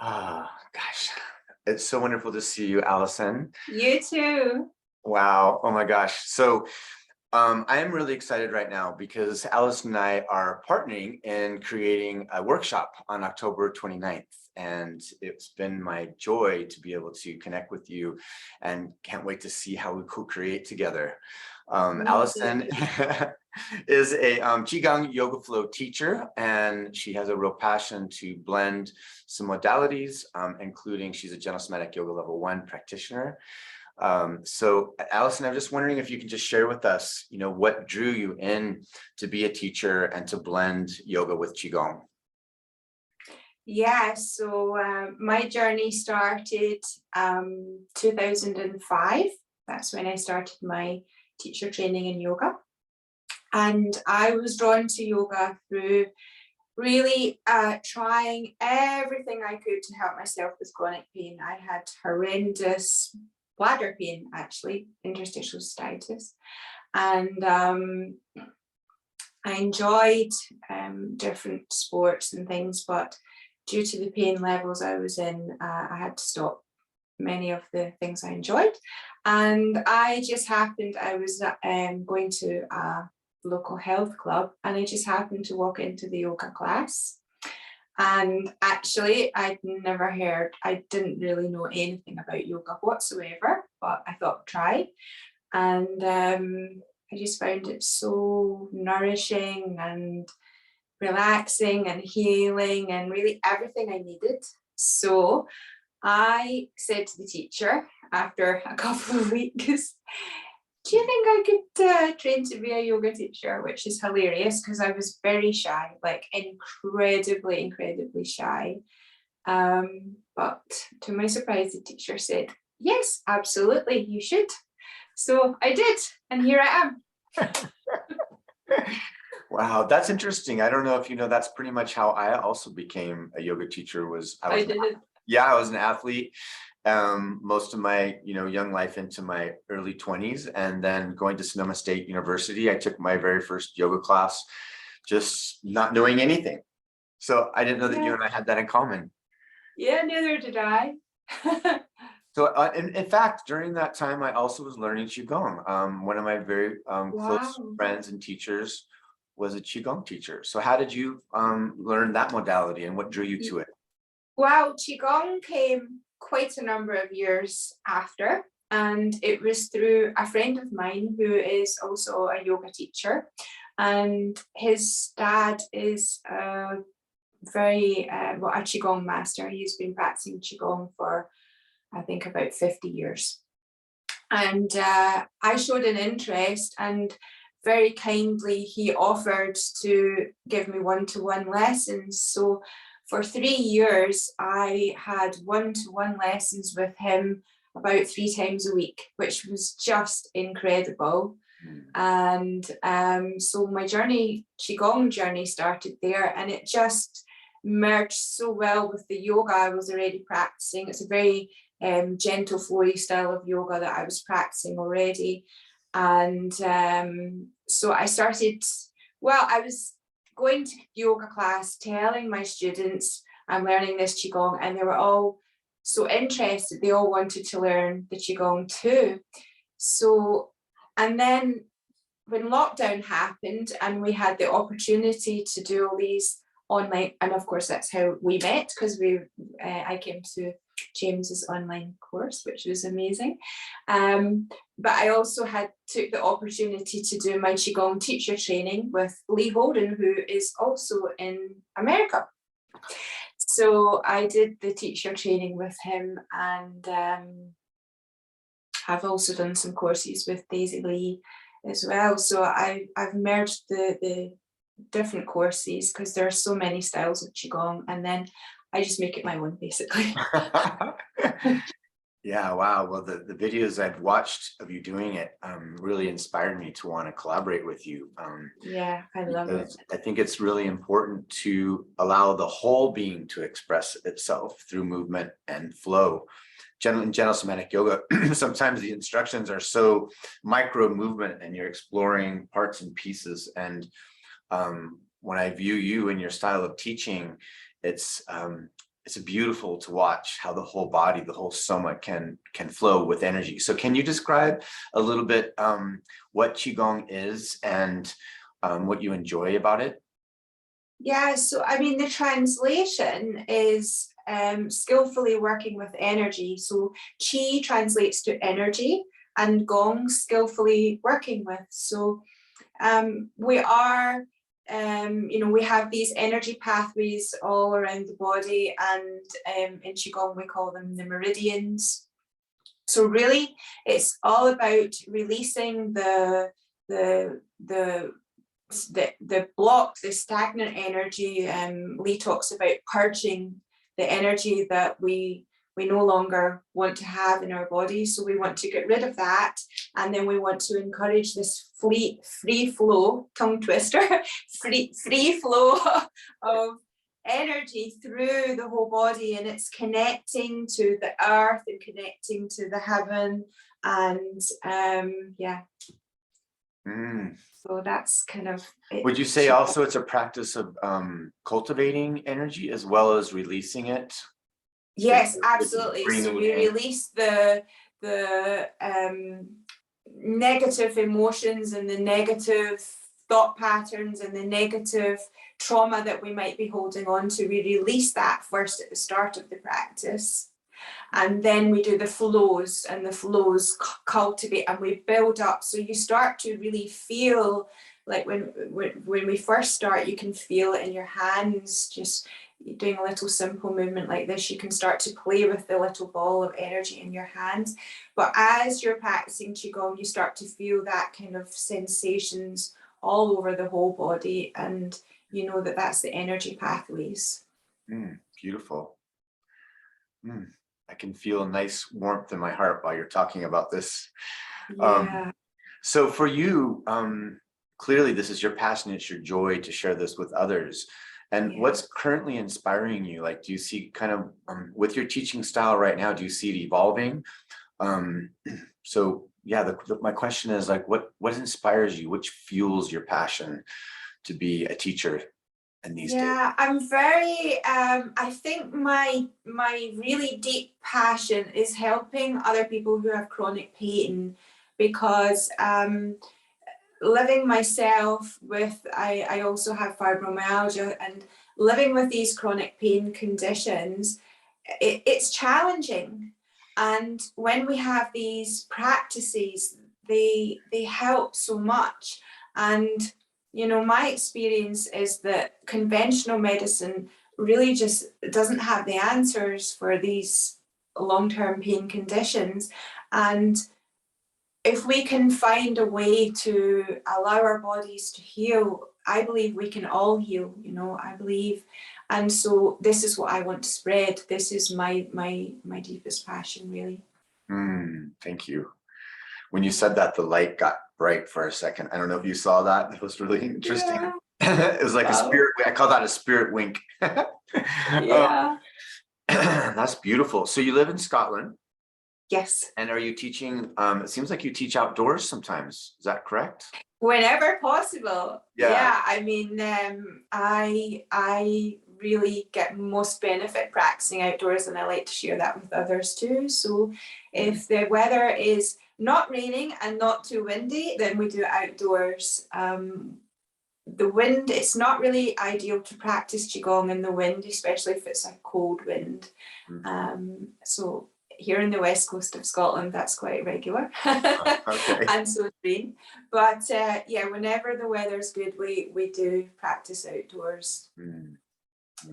Gosh, it's so wonderful to see you, Alison. You too. Wow. Oh my gosh. So I am really excited right now because Alison and I are partnering in creating a workshop on October 29th. And it's been my joy to be able to connect with you and can't wait to see how we co-create together. Me Alison too. is a Qigong yoga flow teacher, and she has a real passion to blend some modalities, including she's a Gentle Somatic Yoga Level 1 practitioner. So Alison, I'm just wondering if you can just share with us, what drew you in to be a teacher and to blend yoga with Qigong? Yeah, so my journey started 2005. That's when I started my teacher training in yoga. And I was drawn to yoga through really trying everything I could to help myself with chronic pain. I had horrendous bladder pain, actually, interstitial cystitis. And I enjoyed different sports and things, but due to the pain levels I was in, I had to stop many of the things I enjoyed. And I just happened, I was going to a local health club, and I just happened to walk into the yoga class. And actually, I didn't really know anything about yoga whatsoever, but I thought try. And I just found it so nourishing and relaxing and healing and really everything I needed. So I said to the teacher after a couple of weeks, do you think I could train to be a yoga teacher? Which is hilarious because I was very shy, like incredibly shy. But to my surprise, the teacher said, yes, absolutely, you should. So I did, and here I am. Wow, that's interesting. I don't know if you know, that's pretty much how I also became a yoga teacher. I was an athlete most of my young life into my early 20s, and then going to Sonoma State University, I took my very first yoga class, just not knowing anything. So I didn't know that you and I had that in common. Yeah, neither did I. So in fact, during that time, I also was learning Qigong. One of my very close Wow. friends and teachers was a Qigong teacher. So how did you learn that modality, and what drew you to it? Wow, Qigong came quite a number of years after, and it was through a friend of mine who is also a yoga teacher, and his dad is a Qigong master. He's been practicing Qigong for, I think, about 50 years. And I showed an interest, and very kindly he offered to give me one-to-one lessons. So for 3 years, I had one-to-one lessons with him about 3 times a week, which was just incredible. And so my Qigong journey started there, and it just merged so well with the yoga I was already practicing. It's a very gentle flowy style of yoga that I was practicing already. And so I started, I was going to yoga class, telling my students I'm learning this Qigong, and they were all so interested. They all wanted to learn the Qigong too. So, and then when lockdown happened and we had the opportunity to do all these online, and of course that's how we met, because I came to James's online course, which was amazing. But I also took the opportunity to do my Qigong teacher training with Lee Holden, who is also in America. So I did the teacher training with him, and I've also done some courses with Daisy Lee as well. So I've merged the different courses because there are so many styles of Qigong, and then I just make it my own, basically. Yeah, wow. Well, the videos I've watched of you doing it really inspired me to want to collaborate with you. Yeah, I love it. I think it's really important to allow the whole being to express itself through movement and flow. In Gentle Somatic Yoga, sometimes the instructions are so micro movement, and you're exploring parts and pieces. And when I view you and your style of teaching, it's it's beautiful to watch how the whole body, the whole soma can flow with energy. So can you describe a little bit what Qigong is and what you enjoy about it? Yeah, so I mean, the translation is skillfully working with energy. So Qi translates to energy, and Gong skillfully working with. So we are, we have these energy pathways all around the body, and in Qigong we call them the meridians. So really, it's all about releasing the block, the stagnant energy. Lee talks about purging the energy that we no longer want to have in our body. So we want to get rid of that, and then we want to encourage this free flow, tongue twister, free flow of energy through the whole body, and it's connecting to the earth and connecting to the heaven, and yeah. So that's kind of it. Would you say also it's a practice of cultivating energy as well as releasing it? Yes, absolutely. So we release the negative emotions and the negative thought patterns and the negative trauma that we might be holding on to. We release that first at the start of the practice, and then we do the flows, and the flows cultivate and we build up. So you start to really feel like when we first start, you can feel it in your hands. Just doing a little simple movement like this, you can start to play with the little ball of energy in your hands. But as you're practicing Qigong, you start to feel that kind of sensations all over the whole body, and you know that that's the energy pathways. Beautiful. I can feel a nice warmth in my heart while you're talking about this. Yeah. So for you, clearly this is your passion, it's your joy to share this with others. And what's currently inspiring you? Like, do you see kind of with your teaching style right now, do you see it evolving? So yeah, my question is like, what inspires you? Which fuels your passion to be a teacher in these days? Yeah, I'm very, I think my really deep passion is helping other people who have chronic pain, because living myself with, I also have fibromyalgia, and living with these chronic pain conditions, it's challenging. And when we have these practices, they help so much. And you know, my experience is that conventional medicine really just doesn't have the answers for these long-term pain conditions. And if we can find a way to allow our bodies to heal, I believe we can all heal, you know, I believe. And so this is what I want to spread. This is my deepest passion, really. Thank you. When you said that, the light got bright for a second. I don't know if you saw that. It was really interesting. Yeah. It was like a spirit. I call that a spirit wink. Yeah. That's beautiful. So you live in Scotland? Yes. And are you teaching? It seems like you teach outdoors sometimes. Is that correct? Whenever possible. Yeah. I mean, I really get most benefit practicing outdoors, and I like to share that with others too. So if the weather is not raining and not too windy, then we do it outdoors. The wind, it's not really ideal to practice Qigong in the wind, especially if it's a cold wind. So here in the west coast of Scotland, that's quite regular. Okay. And so it's rain. But yeah, whenever the weather's good, we do practice outdoors.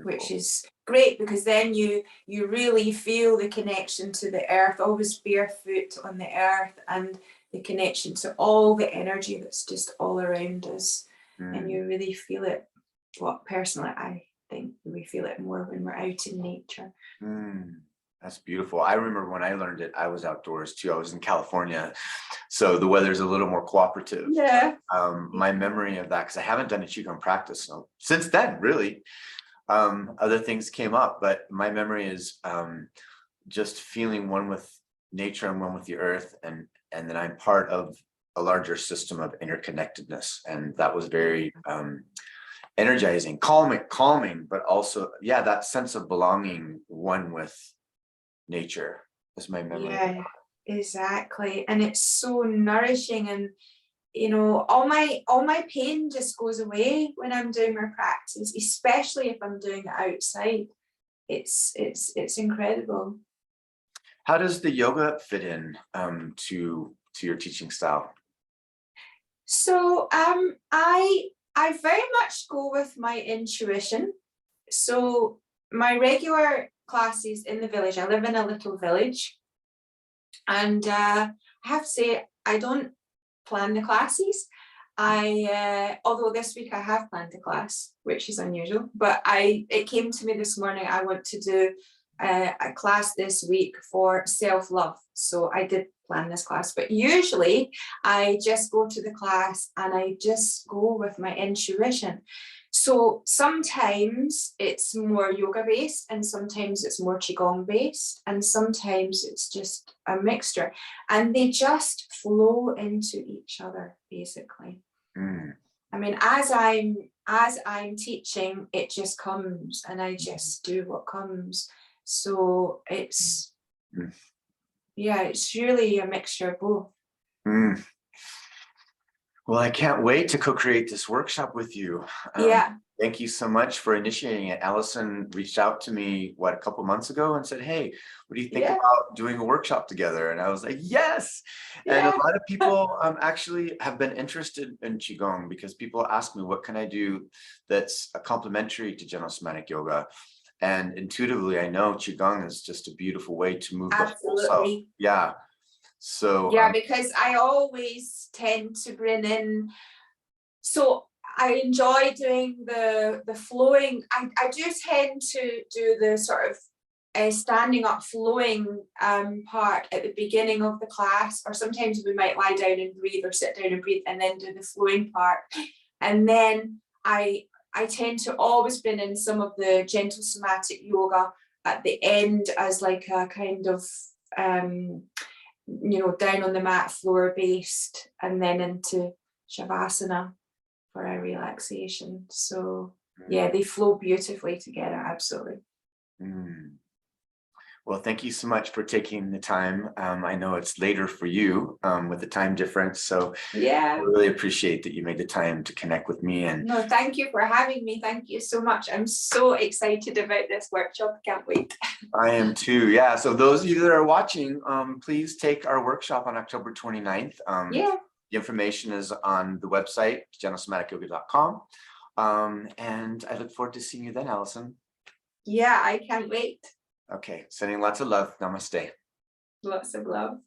Which is great, because then you really feel the connection to the earth, always barefoot on the earth, and the connection to all the energy that's just all around us. And you really feel it. Well, personally, I think we feel it more when we're out in nature. That's beautiful. I remember when I learned it, I was outdoors too. I was in California, so the weather's a little more cooperative. Yeah. My memory of that, because I haven't done a Qigong practice since then, really. Other things came up, but my memory is just feeling one with nature and one with the earth, and then I'm part of a larger system of interconnectedness, and that was very energizing, calming, but also, yeah, that sense of belonging one with nature, is my memory. Yeah, exactly. And it's so nourishing, and you know, all my pain just goes away when I'm doing my practice, especially if I'm doing it outside. It's incredible. How does the yoga fit in to your teaching style? So I very much go with my intuition. So my regular classes in the village, I live in a little village, and I have to say I don't plan the classes. Although this week I have planned a class, which is unusual, but it came to me this morning, I want to do a class this week for self-love. So I did plan this class, but usually I just go to the class and I just go with my intuition. So sometimes it's more yoga based, and sometimes it's more Qigong based, and sometimes it's just a mixture, and they just flow into each other basically. I mean, as I'm teaching, it just comes, and I just do what comes. So it's yeah, it's really a mixture of both. Well, I can't wait to co-create this workshop with you. Yeah. Thank you so much for initiating it. Alison reached out to me, a couple months ago, and said, hey, what do you think about doing a workshop together? And I was like, yes. And a lot of people actually have been interested in Qigong, because people ask me, what can I do that's complementary to general somatic yoga? And intuitively, I know Qigong is just a beautiful way to move the whole self. Yeah. So yeah, because I always tend to bring in, so I enjoy doing the flowing. I do tend to do the sort of standing up flowing part at the beginning of the class, or sometimes we might lie down and breathe, or sit down and breathe, and then do the flowing part. And then I tend to always bring in some of the gentle somatic yoga at the end as like a kind of you know, down on the mat, floor based, and then into shavasana for a relaxation. So yeah, they flow beautifully together. Absolutely. Well, thank you so much for taking the time. I know it's later for you with the time difference, so yeah, I really appreciate that you made the time to connect with me. And no, thank you for having me. Thank you so much. I'm so excited about this workshop. Can't wait. I am too. Yeah. So those of you that are watching, please take our workshop on October 29th. Yeah. The information is on the website, gentlesomatichoga.com. And I look forward to seeing you then, Alison. Yeah, I can't wait. Okay. Sending lots of love. Namaste. Lots of love.